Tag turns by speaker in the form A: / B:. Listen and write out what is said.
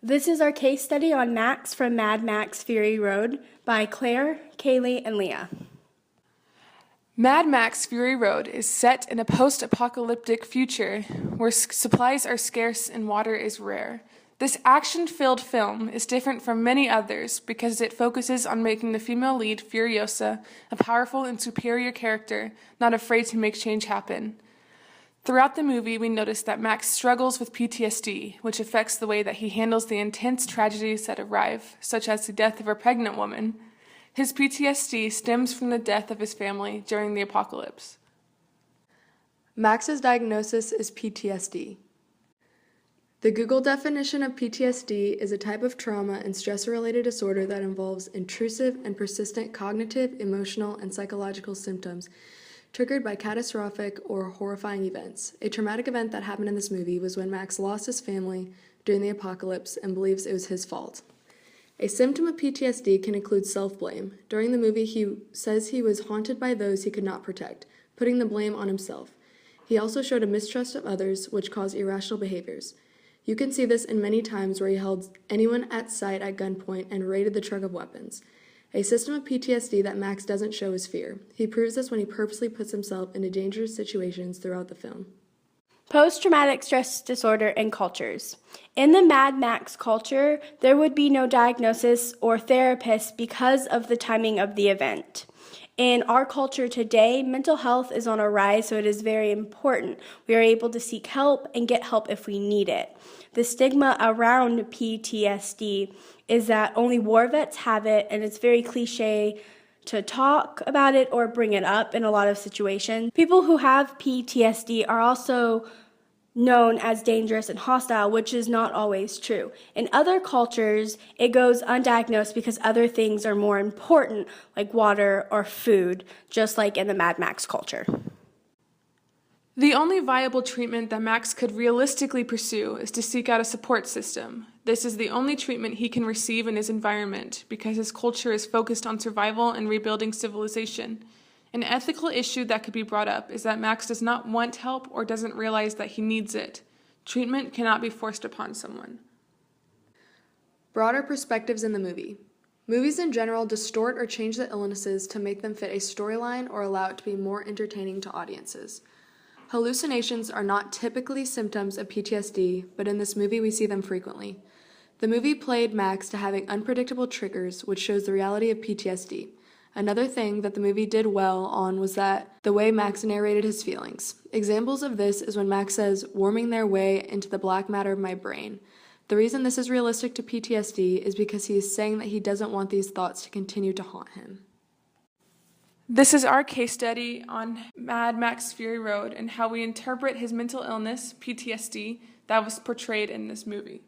A: This is our case study on Max from Mad Max Fury Road by Claire, Kaylee, and Leah.
B: Mad Max Fury Road is set in a post-apocalyptic future where supplies are scarce and water is rare. This action-filled film is different from many others because it focuses on making the female lead, Furiosa, a powerful and superior character, not afraid to make change happen. Throughout the movie, we notice that Max struggles with PTSD, which affects the way that he handles the intense tragedies that arrive, such as the death of a pregnant woman. His PTSD stems from the death of his family during the apocalypse.
C: Max's diagnosis is PTSD. The Google definition of PTSD is a type of trauma and stress-related disorder that involves intrusive and persistent cognitive, emotional, and psychological symptoms triggered by catastrophic or horrifying events. A traumatic event that happened in this movie was when Max lost his family during the apocalypse and believes it was his fault. A symptom of PTSD can include self-blame. During the movie, he says he was haunted by those he could not protect, putting the blame on himself. He also showed a mistrust of others, which caused irrational behaviors. You can see this in many times where he held anyone at sight at gunpoint and raided the truck of weapons. A system of PTSD that Max doesn't show is fear. He proves this when he purposely puts himself into dangerous situations throughout the film.
A: Post-traumatic stress disorder and cultures. In the Mad Max culture, there would be no diagnosis or therapist because of the timing of the event. In our culture today, mental health is on a rise, so it is very important. We are able to seek help and get help if we need it. The stigma around PTSD is that only war vets have it, and it's very cliche to talk about it or bring it up in a lot of situations. People who have PTSD are also known as dangerous and hostile, which is not always true. In other cultures, it goes undiagnosed because other things are more important, like water or food, just like in the Mad Max culture.
B: The only viable treatment that Max could realistically pursue is to seek out a support system. This is the only treatment he can receive in his environment because his culture is focused on survival and rebuilding civilization. An ethical issue that could be brought up is that Max does not want help or doesn't realize that he needs it. Treatment cannot be forced upon someone.
C: Broader perspectives in the movie. Movies in general distort or change the illnesses to make them fit a storyline or allow it to be more entertaining to audiences. Hallucinations are not typically symptoms of PTSD, but in this movie we see them frequently. The movie played Max to having unpredictable triggers, which shows the reality of PTSD. Another thing that the movie did well on was that the way Max narrated his feelings. Examples of this is when Max says, "worming their way into the black matter of my brain." The reason this is realistic to PTSD is because he is saying that he doesn't want these thoughts to continue to haunt him.
B: This is our case study on Mad Max Fury Road and how we interpret his mental illness, PTSD, that was portrayed in this movie.